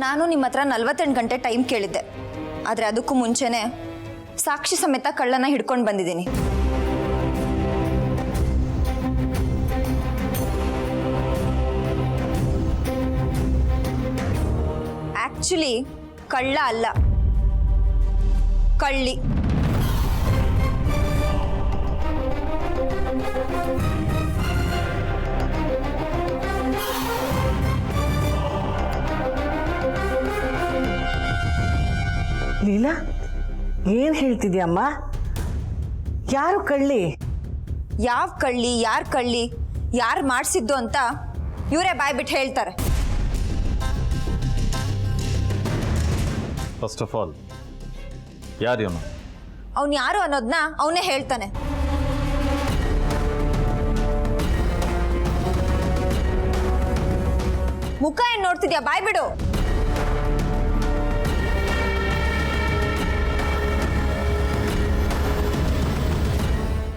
ನಾನು ನಿಮ್ಮ ಹತ್ರ 48 ಗಂಟೆ ಟೈಮ್ ಕೇಳಿದ್ದೆ, ಆದರೆ ಅದಕ್ಕೂ ಮುಂಚೆನೇ ಸಾಕ್ಷಿ ಸಮೇತ ಕಳ್ಳನ ಹಿಡ್ಕೊಂಡು ಬಂದಿದ್ದೀನಿ. ಆಕ್ಚುಲಿ ಕಳ್ಳ ಅಲ್ಲ, ಕಳ್ಳಿ. ಲೀಲಾ, ಏನ್ ಹೇಳ್ತಿದ್ಯಮ್ಮ? ಯಾರು ಕಳ್ಳಿ? ಯಾವ ಕಳ್ಳಿ, ಯಾರು ಕಳ್ಳಿ, ಯಾರು ಮಾಡಿಸಿದ್ದು ಅಂತ ಇವರೇ ಬಾಯ್ಬಿಟ್ಟು ಹೇಳ್ತಾರೆ. ಫಸ್ಟ್ ಆಫ್ ಆಲ್ ಯಾರು ಇವನು? ಅವನು ಯಾರು ಅನ್ನೋದನ್ನ ಅವನೇ ಹೇಳ್ತಾನೆ. ಮುಖ ಏನ್ ನೋಡ್ತಿದ್ಯಾ? ಬಾಯ್ಬಿಡು.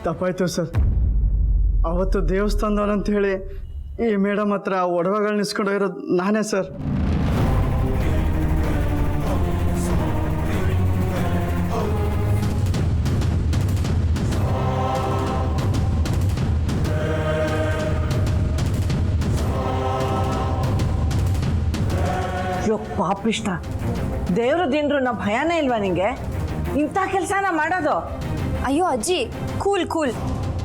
ತಪ್ಪಾಯ್ತು ಸರ್. ಅವತ್ತು ದೇವಸ್ಥಾನದವನಂತ ಹೇಳಿ ಈ ಮೇಡಮ್ ಹತ್ರ ಒಡವೆಗಳನ್ನ ಇಸ್ಕೊಂಡೋಗಿರೋದು ನಾನೇ ಸರ್. ಯೋ ಪಾಪಿಷ್ಟ, ದೇವ್ರ ದಿನರು ಭಯನೇ ಇಲ್ವಾ ನಿಂಗೆ? ಇಂಥ ಕೆಲಸನ ಮಾಡೋದು? ಅಯ್ಯೋ ಅಜ್ಜಿ, ಕೂಲ್ ಕೂಲ್.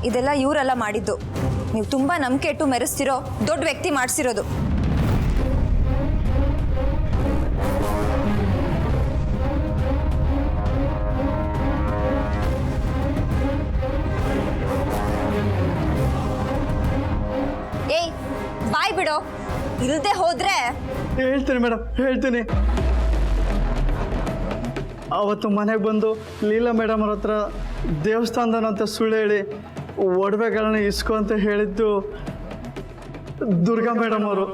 ಇದೆಲ್ಲ ಇವರೆಲ್ಲ ಮಾಡಿದ್ದು. ನೀವು ತುಂಬಾ ನಂಬಿಕೆ ಇಟ್ಟು ಮೆರೆಸ್ತಿರೋ ದೊಡ್ಡ ವ್ಯಕ್ತಿ ಮಾಡಿಸಿರೋದು. ಏಯ್, ಬಾಯ್ ಬಿಡೋ. ಇಲ್ದೆ ಹೋದ್ರೆ ಹೇಳ್ತೀನಿ ಮೇಡಮ್, ಹೇಳ್ತೀನಿ. ಅವತ್ತು ಮನೆಗೆ ಬಂದು ಲೀಲಾ ಮೇಡಮ್ ಅವ್ರ ಹತ್ರ ದೇವಸ್ಥಾನದವನಂತ ಸುಳ್ಳು ಹೇಳಿ ಒಡವೆಗಳನ್ನ ಇಸ್ಕೊ ಅಂತ ಹೇಳಿದ್ದು ದುರ್ಗಾ ಮೇಡಮ್ ಅವರು.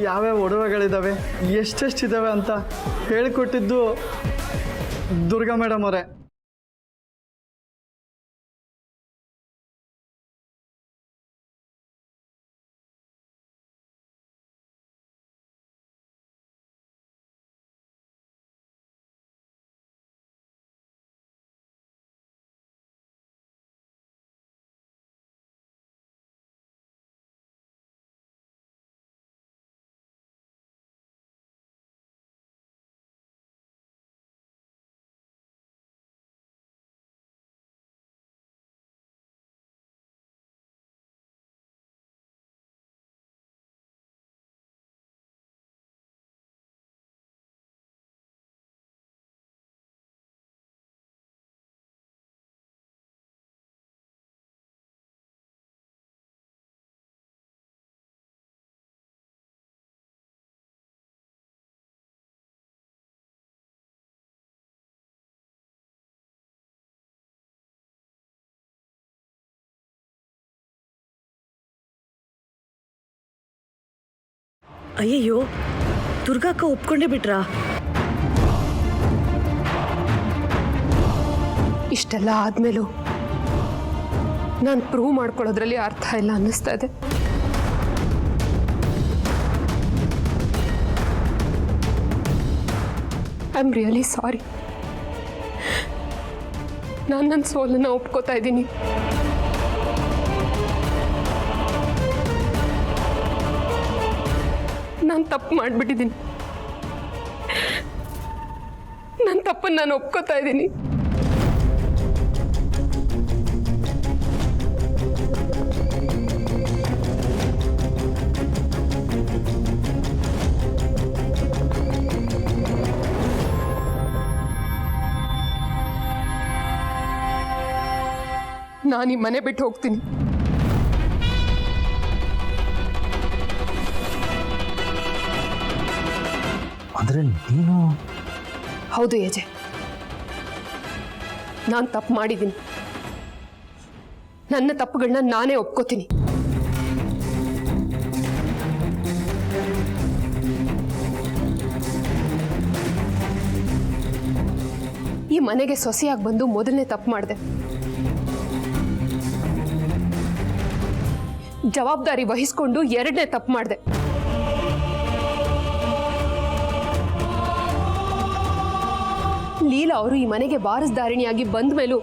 ಯಾವ್ಯಾವ ಒಡವೆಗಳಿದ್ದಾವೆ, ಎಷ್ಟೆಷ್ಟಿದ್ದಾವೆ ಅಂತ ಹೇಳಿಕೊಟ್ಟಿದ್ದು ದುರ್ಗಾ ಮೇಡಮ್ ಅವರೇ. ಅಯ್ಯಯ್ಯೋ, ದುರ್ಗಾಕ್ಕ ಒಪ್ಕೊಂಡೇ ಬಿಟ್ರಾ? ಇಷ್ಟೆಲ್ಲ ಆದ್ಮೇಲೂ ನಾನು ಪ್ರೂವ್ ಮಾಡ್ಕೊಳ್ಳೋದ್ರಲ್ಲಿ ಅರ್ಥ ಇಲ್ಲ ಅನ್ನಿಸ್ತಾ ಇದೆ. I am really sorry. ನಾನು ನನ್ನ ಸೋಲನ್ನು ಒಪ್ಕೋತಾ ಇದ್ದೀನಿ. ನಾನು ತಪ್ಪು ಮಾಡಿಬಿಟ್ಟಿದ್ದೀನಿ. ನನ್ನ ತಪ್ಪನ್ನು ನಾನು ಒಪ್ಕೋತಾ ಇದ್ದೀನಿ. ನಾನು ಈ ಮನೆ ಬಿಟ್ಟು ಹೋಗ್ತೀನಿ. ಅಂದರೆ ನೀನು? ಹೌದು ಯಜೆ, ನಾನು ತಪ್ಪು ಮಾಡಿದ್ದೀನಿ. ನನ್ನ ತಪ್ಪುಗಳನ್ನ ನಾನೇ ಒಪ್ಕೋತೀನಿ. ಈ ಮನೆಗೆ ಸೊಸೆಯಾಗಿ ಬಂದು ಮೊದಲನೇ ತಪ್ಪು ಮಾಡಿದೆ. ಜವಾಬ್ದಾರಿ ವಹಿಸ್ಕೊಂಡು ಎರಡನೇ ತಪ್ಪು ಮಾಡಿದೆ. ಲೀಲಾ ಅವರು ಈ ಮನೆಗೆ ವಾರಸ್ದಾರಿಣಿಯಾಗಿ ಬಂದ ಮೇಲೂ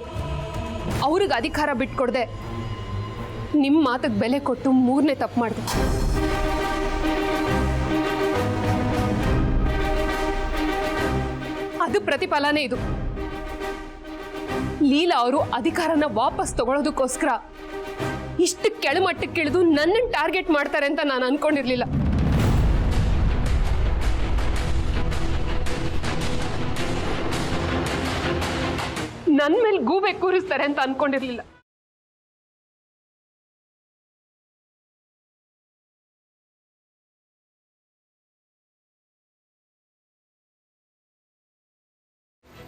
ಅವ್ರಿಗೆ ಅಧಿಕಾರ ಬಿಟ್ಕೊಡ್ದೆ ನಿಮ್ಮ ಮಾತಿಗೆ ಬೆಲೆ ಕೊಟ್ಟು ಮೂರನೇ ತಪ್ಪು ಮಾಡಿದೆ. ಅದು ಪ್ರತಿಫಲನೇ ಇದು. ಲೀಲಾ ಅವರು ಅಧಿಕಾರನ ವಾಪಸ್ ತಗೊಳ್ಳೋದಕ್ಕೋಸ್ಕರ ಇಷ್ಟು ಕೆಳಮಟ್ಟಕ್ಕೆ ಇಳಿದು ನನ್ನನ್ನು ಟಾರ್ಗೆಟ್ ಮಾಡ್ತಾರೆ ಅಂತ ನಾನು ಅನ್ಕೊಂಡಿರ್ಲಿಲ್ಲ. ನನ್ನ ಮೇಲೆ ಗೂಬೆ ಕೂರಿಸ್ತಾರೆ ಅಂತ ಅನ್ಕೊಂಡಿರ್ಲಿಲ್ಲ.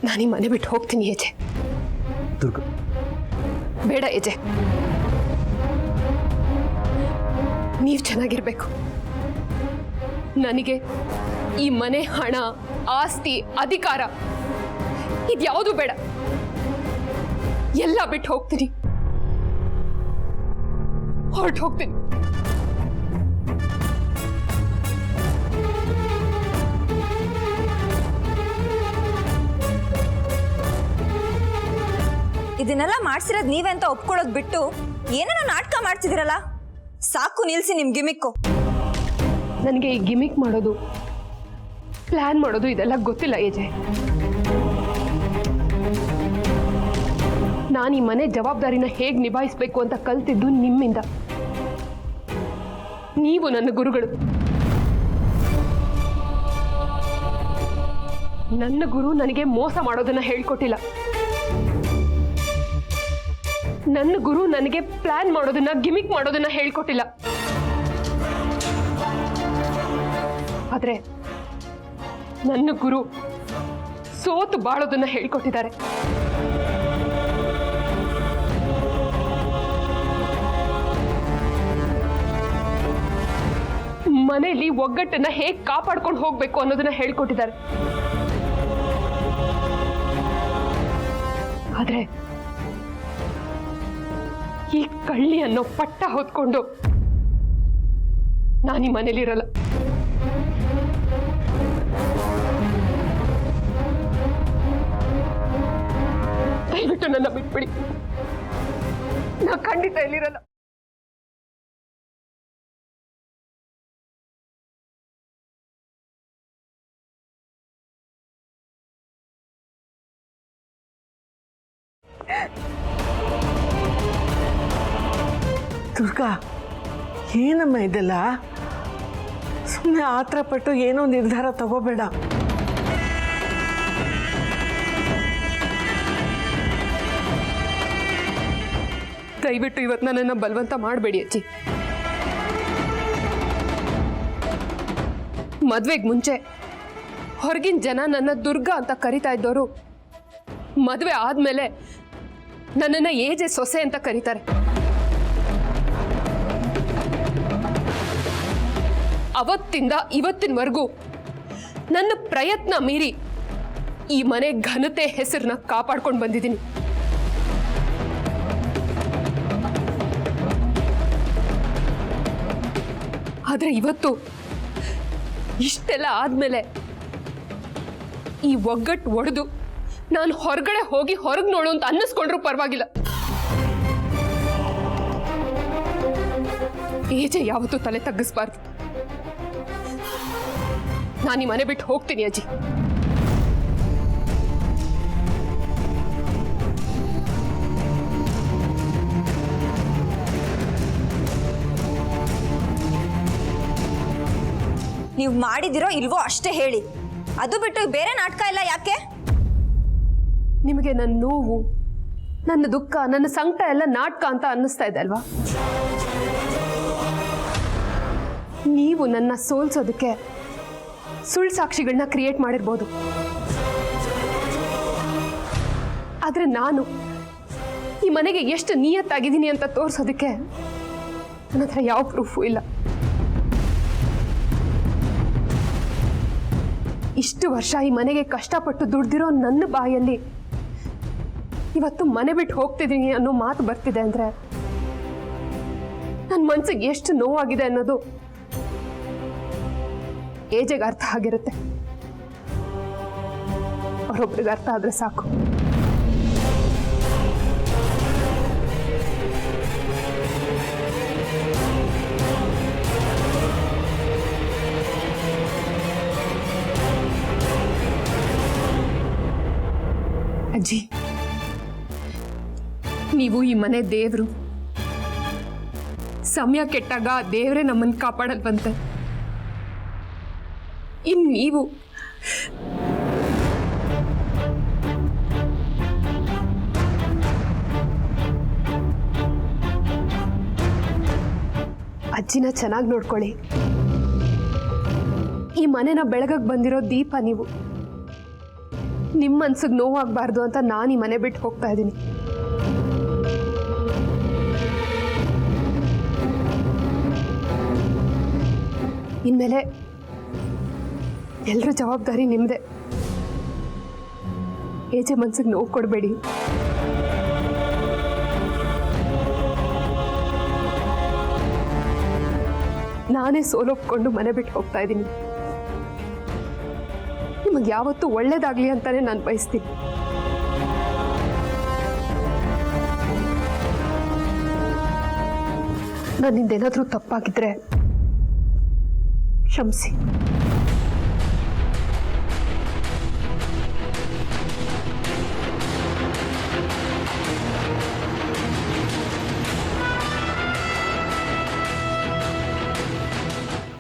ನಾನೀ ಮನೆ ಬಿಟ್ಟು ಹೋಗ್ತೀನಿ ಯಜೆ. ದುರ್ಗ, ಬೇಡ ಯಜೆ, ನೀವು ಚೆನ್ನಾಗಿರ್ಬೇಕು. ನನಗೆ ಈ ಮನೆ, ಹಣ, ಆಸ್ತಿ, ಅಧಿಕಾರ ಇದ್ಯಾವುದು ಬೇಡ. ಎಲ್ಲ ಬಿಟ್ಟು ಹೋಗ್ತೀನಿ, ಹೊರಟು ಹೋಗ್ತೀನಿ. ಇದನ್ನೆಲ್ಲ ಮಾಡ್ಸಿರೋದು ನೀವೇ ಅಂತ ಒಪ್ಕೊಳ್ಳೋದು ಬಿಟ್ಟು ಏನೇನೋ ನಾಟಕ ಮಾಡ್ತಿದ್ದೀರಲ್ಲ, ಸಾಕು ನಿಲ್ಸಿ ನಿಮ್ ಗಿಮಿಕ್ಕು. ನನಗೆ ಈ ಗಿಮಿಕ್ ಮಾಡೋದು, ಪ್ಲಾನ್ ಮಾಡೋದು ಇದೆಲ್ಲ ಗೊತ್ತಿಲ್ಲ ಯಜೆ. ನಾನು ಈ ಮನೆ ಜವಾಬ್ದಾರಿನ ಹೇಗೆ ನಿಭಾಯಿಸಬೇಕು ಅಂತ ಕಲ್ತಿದ್ದು ನಿಮ್ಮಿಂದ. ನೀವು ನನ್ನ ಗುರುಗಳು. ನನ್ನ ಗುರು ನನಗೆ ಮೋಸ ಮಾಡೋದನ್ನ ಹೇಳ್ಕೊಟ್ಟಿಲ್ಲ. ನನ್ನ ಗುರು ನನಗೆ ಪ್ಲಾನ್ ಮಾಡೋದನ್ನ, ಗಿಮಿಕ್ ಮಾಡೋದನ್ನ ಹೇಳ್ಕೊಟ್ಟಿಲ್ಲ. ಆದ್ರೆ ನನ್ನ ಗುರು ಸೋತು ಬಾಳೋದನ್ನ ಹೇಳ್ಕೊಟ್ಟಿದ್ದಾರೆ. ಮನೆಯಲ್ಲಿ ಒಗ್ಗಟ್ಟನ್ನ ಹೇಗೆ ಕಾಪಾಡ್ಕೊಂಡು ಹೋಗ್ಬೇಕು ಅನ್ನೋದನ್ನ ಹೇಳ್ಕೊಟ್ಟಿದ್ದಾರೆ. ಆದ್ರೆ ಈ ಕಳ್ಳಿ ಅನ್ನೋ ಪಟ್ಟ ಹೊತ್ಕೊಂಡು ನಾನೀ ಮನೇಲಿರಲ್ಲ. ದಯವಿಟ್ಟು ನನ್ನ ಬಿಟ್ಬಿಡಿ. ನಾ ಖಂಡಿತ ಇಲ್ಲಿರಲ್ಲ. ದುರ್ಗಾ, ಏನಮ್ಮ ಇದೆಲ್ಲ? ಸುಮ್ಮನೆ ಆತರ ಪಟ್ಟು ಏನೋ ನಿರ್ಧಾರ ತಗೋಬೇಡ. ದಯವಿಟ್ಟು ಇವತ್ತು ನನ್ನನ್ನು ಬಲವಂತ ಮಾಡಬೇಡಿ ಅಜ್ಜಿ. ಮದ್ವೆಗೆ ಮುಂಚೆ ಹೊರಗಿನ ಜನ ನನ್ನ ದುರ್ಗಾ ಅಂತ ಕರಿತಾ ಇದ್ದವರು ಮದುವೆ ಆದ್ಮೇಲೆ ನನ್ನನ್ನು ಏಜೆ ಸೊಸೆ ಅಂತ ಕರೀತಾರೆ. ಅವತ್ತಿಂದ ಇವತ್ತಿನವರೆಗೂ ನನ್ನ ಪ್ರಯತ್ನ ಮೀರಿ ಈ ಮನೆ ಘನತೆ ಹೆಸರನ್ನ ಕಾಪಾಡ್ಕೊಂಡು ಬಂದಿದ್ದೀನಿ. ಆದ್ರೆ ಇವತ್ತು ಇಷ್ಟೆಲ್ಲ ಆದ್ಮೇಲೆ ಈ ಒಗ್ಗಟ್ಟು ಒಡೆದು ನಾನು ಹೊರಗಡೆ ಹೋಗಿ ಹೊರಗೆ ನೋಡು ಅಂತ ಅನ್ನಿಸ್ಕೊಂಡ್ರೂ ಪರವಾಗಿಲ್ಲ. ಏಜೆ ಯಾವತ್ತೂ ತಲೆ ತಗ್ಗಿಸ್ಬಾರ್ದು. ನಾನು ಈ ಮನೆ ಬಿಟ್ಟು ಹೋಗ್ತೀನಿ ಅಜ್ಜಿ. ನೀವು ಮಾಡಿದಿರೋ ಇಲ್ವೋ ಅಷ್ಟೇ ಹೇಳಿ. ಅದು ಬಿಟ್ಟು ಬೇರೆ ನಾಟಕ ಎಲ್ಲ ಯಾಕೆ? ನಿಮಗೆ ನನ್ನ ನೋವು, ನನ್ನ ದುಃಖ, ನನ್ನ ಸಂಕಟ ಎಲ್ಲ ನಾಟಕ ಅಂತ ಅನ್ನಿಸ್ತಾ ಇದೆ ಅಲ್ವಾ? ನೀವು ನನ್ನ ಸೋಲ್ಸೋದಕ್ಕೆ ಸುಳ್ಳು ಸಾಕ್ಷಿಗಳನ್ನ ಕ್ರಿಯೇಟ್ ಮಾಡಿರ್ಬೋದು. ಆದರೆ ನಾನು ಈ ಮನೆಗೆ ಎಷ್ಟು ನಿಯತ್ತಾಗಿದ್ದೀನಿ ಅಂತ ತೋರಿಸೋದಕ್ಕೆ ನನ್ನ ಹತ್ರ ಯಾವ ಪ್ರೂಫು ಇಲ್ಲ. ಇಷ್ಟು ವರ್ಷ ಈ ಮನೆಗೆ ಕಷ್ಟಪಟ್ಟು ದುಡ್ದಿರೋ ನನ್ನ ಬಾಯಲ್ಲಿ ಇವತ್ತು ಮನೆ ಬಿಟ್ಟು ಹೋಗ್ತಿದ್ದೀನಿ ಅನ್ನೋ ಮಾತು ಬರ್ತಿದೆ ಅಂದರೆ ನನ್ನ ಮನಸ್ಸಿಗೆ ಎಷ್ಟು ನೋವಾಗಿದೆ ಅನ್ನೋದು ಏಜೆಗೆ ಅರ್ಥ ಆಗಿರುತ್ತೆ. ಅವರೊಬ್ಬರಿಗೆ ಅರ್ಥ ಆದರೆ ಸಾಕು. ಅಜ್ಜಿ, ನೀವು ಈ ಮನೆ ದೇವರು. ಸಮಯ ಕೆಟ್ಟಾಗ ದೇವರೇ ನಮ್ಮನ್ನು ಕಾಪಾಡಲ್ವಂತೆ. ಇನ್ನು ನೀವು ಅಜ್ಜಿನ ಚೆನ್ನಾಗಿ ನೋಡ್ಕೊಳ್ಳಿ. ಈ ಮನೆನ ಬೆಳಗಕ್ಕೆ ಬಂದಿರೋ ದೀಪ ನೀವು. ನಿಮ್ಮ ಮನ್ಸಿಗೆ ನೋವಾಗಬಾರ್ದು ಅಂತ ನಾನು ಈ ಮನೆ ಬಿಟ್ಟು ಹೋಗ್ತಾ ಇದ್ದೀನಿ. ಇನ್ಮೇಲೆ ಎಲ್ಲರ ಜವಾಬ್ದಾರಿ ನಿಮ್ಮದೇ. ಏಜೆ ಮನ್ಸಿಗೆ ನೋವು ಕೊಡಬೇಡಿ. ನಾನೇ ಸೋಲೊಪ್ಕೊಂಡು ಮನೆ ಬಿಟ್ಟು ಹೋಗ್ತಾ ಇದ್ದೀನಿ. ನಿಮಗೆ ಯಾವತ್ತೂ ಒಳ್ಳೇದಾಗ್ಲಿ ಅಂತಾನೆ ನಾನು ಬಯಸ್ತೀನಿ. ನನ್ನಿಂದೇನಾದ್ರೂ ತಪ್ಪಾಗಿದ್ರೆ ಕ್ಷಮಿಸಿ.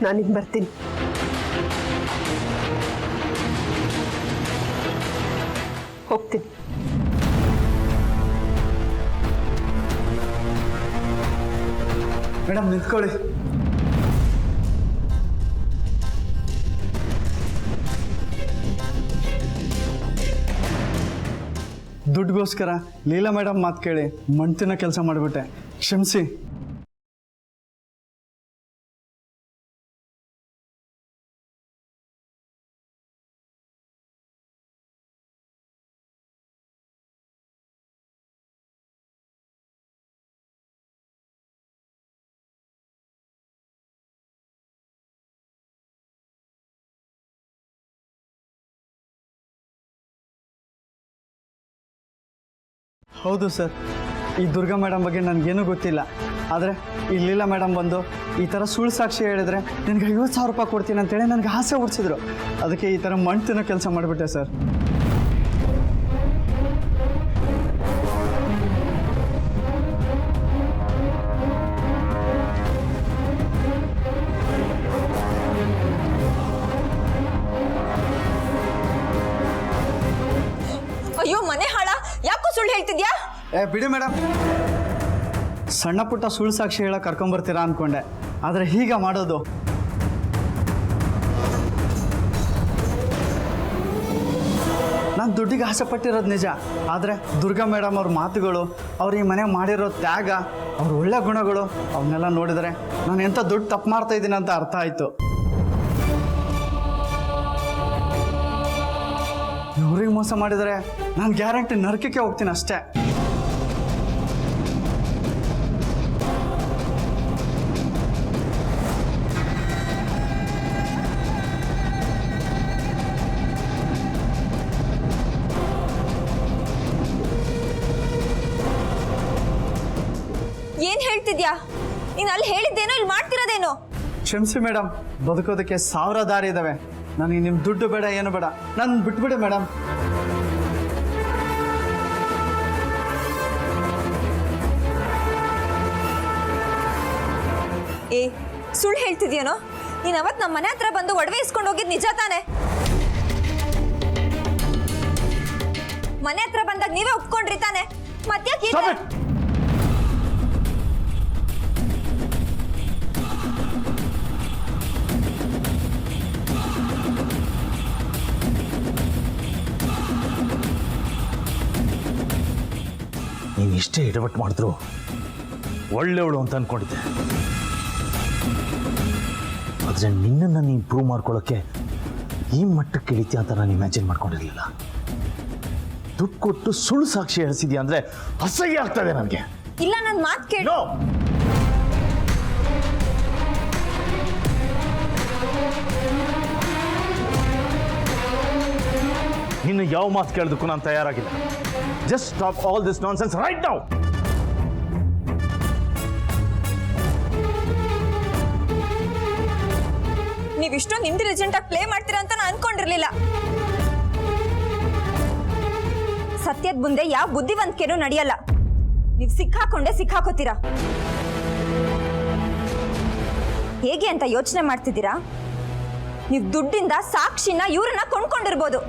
ನಾನಿನ್ ಬರ್ತೀನಿ. ಹೋಗ್ತೀನಿ. ಮೇಡಮ್ ನಿಂತ್ಕೊಳ್ಳಿ. ದುಡ್ಡುಗೋಸ್ಕರ ಲೀಲಾ ಮೇಡಮ್ ಮಾತು ಕೇಳಿ ಮಣ್ತಿನ ಕೆಲಸ ಮಾಡಿಬಿಟ್ಟೆ. ಕ್ಷಮಿಸಿ. ಹೌದು ಸರ್, ಈ ದುರ್ಗಾ ಮೇಡಮ್ ಬಗ್ಗೆ ನನಗೇನೂ ಗೊತ್ತಿಲ್ಲ. ಆದರೆ ಈ ಲೀಲಾ ಮೇಡಮ್ ಬಂದು ಈ ಥರ ಸುಳ್ಳು ಸಾಕ್ಷಿ ಹೇಳಿದ್ರೆ ನನಗೆ 50,000 ರೂಪಾಯಿ ಕೊಡ್ತೀನಿ ಅಂತೇಳಿ ನನಗೆ ಆಸೆ ಹುಡ್ಸಿದ್ರು. ಅದಕ್ಕೆ ಈ ಥರ ಮಣ್ತಿನ ಕೆಲಸ ಮಾಡಿಬಿಟ್ಟೆ ಸರ್. ಅಯ್ಯೋ ಮನೆ ಹಾಳ, ಯಾಕೋ ಸುಳ್ಳು ಹೇಳ್ತಿದ್ಯಾ? ಬಿಡಿ ಮೇಡಮ್, ಸಣ್ಣ ಪುಟ್ಟ ಸುಳ್ಳು ಸಾಕ್ಷಿ ಹೇಳಕ್ಕೆ ಕರ್ಕೊಂಬರ್ತೀರಾ ಅಂದ್ಕೊಂಡೆ, ಆದರೆ ಹೀಗ ಮಾಡೋದು. ನಾನು ದುಡ್ಡಿಗೆ ಆಸೆ ಪಟ್ಟಿರೋದು ನಿಜ, ಆದರೆ ದುರ್ಗಾ ಮೇಡಮ್ ಅವ್ರ ಮಾತುಗಳು, ಅವ್ರು ಈ ಮನೆ ಮಾಡಿರೋ ತ್ಯಾಗ, ಅವ್ರ ಒಳ್ಳೆ ಗುಣಗಳು ಅವನ್ನೆಲ್ಲ ನೋಡಿದರೆ ನಾನು ಎಂಥ ದುಡ್ಡು ತಪ್ಪು ಮಾಡ್ತಾ ಇದ್ದೀನಿ ಅಂತ ಅರ್ಥ ಆಯಿತು. ಇವ್ರಿಗೆ ಮೋಸ ಮಾಡಿದರೆ ನಾನು ಗ್ಯಾರಂಟಿ ನರಕಕ್ಕೆ ಹೋಗ್ತೀನಿ ಅಷ್ಟೇ. ಏನ್ ಹೇಳ್ತಿದ್ಯಾ ನೀನು? ಅಲ್ಲಿ ಹೇಳಿದ್ದೇನೋ, ಇಲ್ಲಿ ಮಾಡ್ತಿರೋದೇನೋ? ಕ್ಷಮಿಸಿ ಮೇಡಮ್, ಬದುಕೋದಕ್ಕೆ 1000 ದಾರಿ ಇದ್ದಾವೆ. ನನಗೆ ನಿಮ್ಮ ದುಡ್ಡು ಬೇಡ, ಏನು ಬೇಡ, ನಾನು ಬಿಟ್ಬಿಡಿ ಮೇಡಮ್. ಏ, ಸುಳ್ಳು ಹೇಳ್ತಿದ್ಯೇನೋ? ನೀನು ಅವತ್ತು ನಮ್ಮ ಮನೆ ಹತ್ರ ಬಂದು ಒಡವೆ ಇಸ್ಕೊಂಡು ಹೋಗಿದ್ದು ನಿಜ ತಾನೆ? ಮನೆ ಹತ್ರ ಬಂದಾಗ ನೀವೇ ಒಪ್ಕೊಂಡ್ರಿ ತಾನೆ? ಮತ್ತ್ಯಾಕೆ ಎಷ್ಟೇ ಎಡವಟ್ಟು ಮಾಡಿದ್ರು ಒಳ್ಳೆಯವಳು ಅಂತ ಅಂದ್ಕೊಂಡಿದ್ದೆ. ಆದರೆ ನಿನ್ನನ್ನು ನೀನು ಪ್ರೂವ್ ಮಾಡ್ಕೊಳ್ಳೋಕ್ಕೆ ಈ ಮಟ್ಟಕ್ಕೆ ಇಳಿತೀಯ ಅಂತ ನಾನು ಇಮ್ಯಾಜಿನ್ ಮಾಡ್ಕೊಂಡಿರಲಿಲ್ಲ. ದುಡ್ಡು ಕೊಟ್ಟು ಸುಳ್ಳು ಸಾಕ್ಷಿ ಹೇಳಿಸಿದ್ಯಾ ಅಂದರೆ ಅಸಹ್ಯ ಆಗ್ತದೆ ನನಗೆ. ಇಲ್ಲ, ನನ್ನ ಮಾತು ಕೇಳು. ನೋ, ನಿನ್ನ ಯಾವ ಮಾತು ಕೇಳೋದಕ್ಕೂ ನಾನು ತಯಾರಾಗಿಲ್ಲ. Just stop all this nonsense right now. ನೀವಿಷ್ಟು ಇಂಟೆಲಿಜೆಂಟ್ ಆಗಿ ಪ್ಲೇ ಮಾಡ್ತೀರಾ ಅಂತ ನಾನು ಅನ್ಕೊಂಡಿರ್ಲಿಲ್ಲ. ಸತ್ಯದ ಮುಂದೆ ಯಾವ ಬುದ್ಧಿವಂತಿಕೆನೂ ನಡೆಯಲ್ಲ. ನೀವು ಸಿಕ್ಕಾಕೊಂಡೇ ಸಿಕ್ಕಾಕೋತೀರಾ. ಹೇಗೆ ಅಂತ ಯೋಚನೆ ಮಾಡ್ತಿದ್ದೀರಾ? ನೀವು ದುಡ್ಡಿಂದ ಸಾಕ್ಷಿನ ಇವ್ರನ್ನ ಕೊಂಡ್ಕೊಂಡಿರ್ಬೋದು,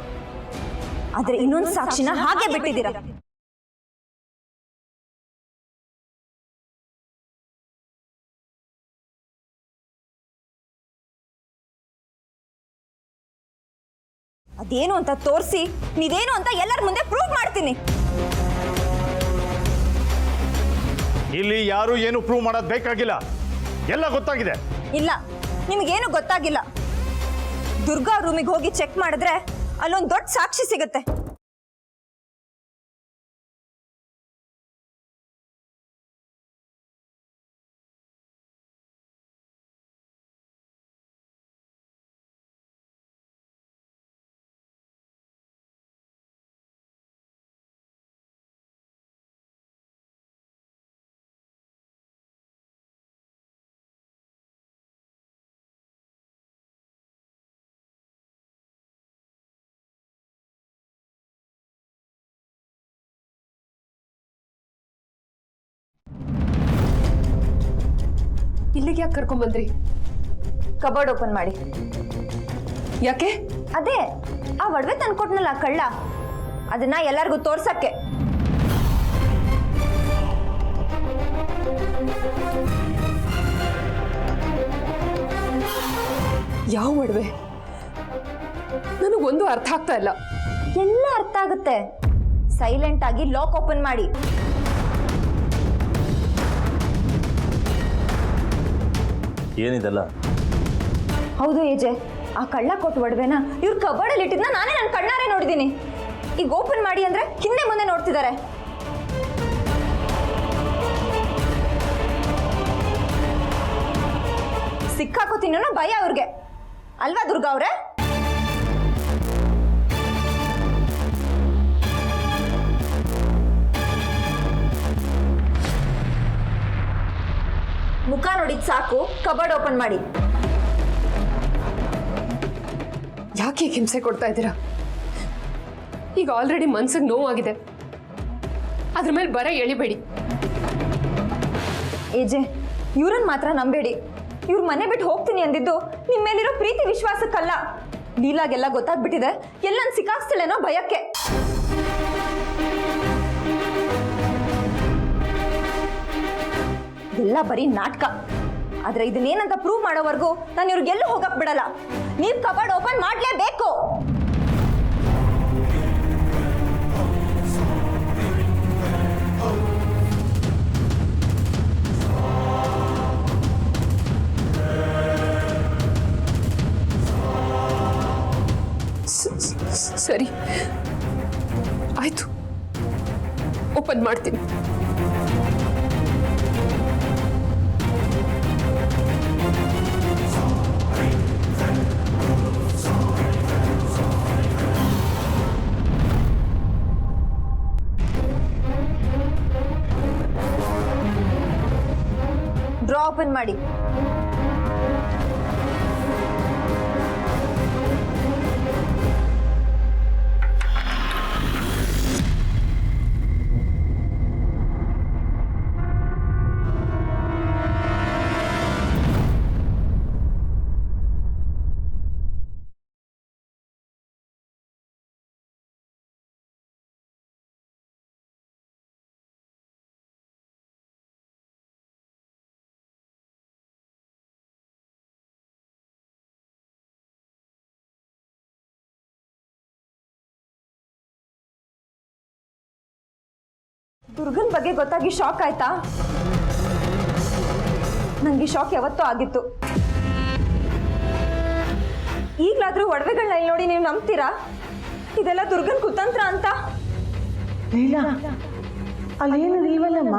ಆದ್ರೆ ಇನ್ನೊಂದು ಸಾಕ್ಷಿನ ಹಾಗೆ ಬಿಟ್ಟಿದ್ದೀರಾ. ಅದೇನು ಅಂತ ತೋರಿಸಿ, ನೀವೇನು ಅಂತ ಎಲ್ಲರ ಮುಂದೆ ಪ್ರೂವ್ ಮಾಡ್ತೀನಿ. ಇಲ್ಲಿ ಯಾರು ಏನು ಪ್ರೂವ್ ಮಾಡೋದು ಬೇಕಾಗಿಲ್ಲ, ಎಲ್ಲ ಗೊತ್ತಾಗಿದೆ. ಇಲ್ಲ, ನಿಮಗೇನು ಗೊತ್ತಾಗಿಲ್ಲ. ದುರ್ಗಾ ರೂಮಿಗೆ ಹೋಗಿ ಚೆಕ್ ಮಾಡಿದ್ರೆ ಅಲ್ಲೊಂದು ದೊಡ್ಡ ಸಾಕ್ಷಿ ಸಿಗುತ್ತೆ. ಇಲ್ಲಿಗೆ ಯಾಕೆ ಕರ್ಕೊಂಬಂದ್ರಿ? ಕಬೋರ್ಡ್ ಓಪನ್ ಮಾಡಿ. ಯಾಕೆ? ಅದೇ ಆ ಒಡವೆ ತಂದ್ಕೊಟ್ನಲ್ಲ ಕಳ್ಳ, ಅದನ್ನ ಎಲ್ಲರಿಗೂ ತೋರ್ಸಕ್ಕೆ. ಯಾವ ಒಡವೆ? ನನಗೊಂದು ಅರ್ಥ ಆಗ್ತಾ ಇಲ್ಲ. ಎಲ್ಲ ಅರ್ಥ ಆಗುತ್ತೆ. ಸೈಲೆಂಟ್ ಆಗಿ ಲಾಕ್ ಓಪನ್ ಮಾಡಿ. ಏನಿದೆಲ್ಲ? ಹೌದು ಏಜೆ, ಆ ಕಳ್ಳ ಕೊಟ್ಟು ಒಡವೆನ ಇವ್ರು ಕಬೋರ್ಡಲ್ಲಿ ಇಟ್ಟಿದ್ನ ನಾನೇ ನನ್ನ ಕಣ್ಣಾರೆ ನೋಡಿದ್ದೀನಿ. ಈಗ ಓಪನ್ ಮಾಡಿ ಅಂದ್ರೆ ಹಿಂದೆ ಮುಂದೆ ನೋಡ್ತಿದ್ದಾರೆ. ಸಿಕ್ಕಾಕೋತೀನಿ ಅನ್ನೋ ಭಯ ಅವ್ರಿಗೆ ಅಲ್ವಾ ದುರ್ಗಾ ಅವ್ರೆ? ಮುಖ ನೋಡಿದ್ ಸಾಕು, ಕಬೋರ್ಡ್ ಓಪನ್ ಮಾಡಿ. ಯಾಕೆ ಹಿಂಸೆ ಕೊಡ್ತಾ ಇದ್ದೀರಾ? ಈಗ ಆಲ್ರೆಡಿ ಮನ್ಸಿಗೆ ನೋವಾಗಿದೆ, ಅದ್ರ ಮೇಲೆ ಬರ ಎಳಿಬೇಡಿ. ಏಜೆ, ಇವ್ರನ್ನ ಮಾತ್ರ ನಂಬೇಡಿ. ಇವ್ರ ಮನೆ ಬಿಟ್ಟು ಹೋಗ್ತೀನಿ ಅಂದಿದ್ದು ನಿಮ್ಮ ಮೇಲಿರೋ ಪ್ರೀತಿ ವಿಶ್ವಾಸಕ್ಕಲ್ಲ. ಲೀಲಾಗೆಲ್ಲ ಗೊತ್ತಾಗ್ಬಿಟ್ಟಿದೆ, ಎಲ್ಲನ್ ಸಿಕ್ಕಾಕ್ಸ್ತಿಳೇನೋ ಭಯಕ್ಕೆ. ಎಲ್ಲ ಬರೀ ನಾಟಕ. ಆದ್ರೆ ಇದನ್ನೇನಂತ ಪ್ರೂವ್ ಮಾಡೋವರೆಗೂ ನಾನು ಇವ್ರಿಗೆಲ್ಲೂ ಹೋಗಕ್ ಬಿಡಲ್ಲ. ನೀವ್ ಕಬೋರ್ಡ್ ಓಪನ್ ಮಾಡ್ಲೇಬೇಕು. ಸರಿ ಆಯ್ತು, ಓಪನ್ ಮಾಡ್ತೀನಿ. ಡ್ರಾ ಓಪನ್ ಮಾಡಿ. ದುರ್ಗನ್ ಬಗ್ಗೆ ಗೊತ್ತಾಗಿ ಶಾಕ್ ಆಯ್ತಾ? ನಂಗೆ ಶಾಕ್ ಯಾವತ್ತೂ ಆಗಿತ್ತು. ಈಗಲಾದ್ರೂ ಒಡವೆಗಳನ್ನ ನೋಡಿ ನೀವು ನಂಬ್ತೀರಾ ಇದೆಲ್ಲ ದುರ್ಗನ್ ಕುತಂತ್ರ ಅಂತ? ಲೀಲಾ, ಅಲ್ಲೇನು ಇಲ್ವಲ್ಲಮ್ಮ?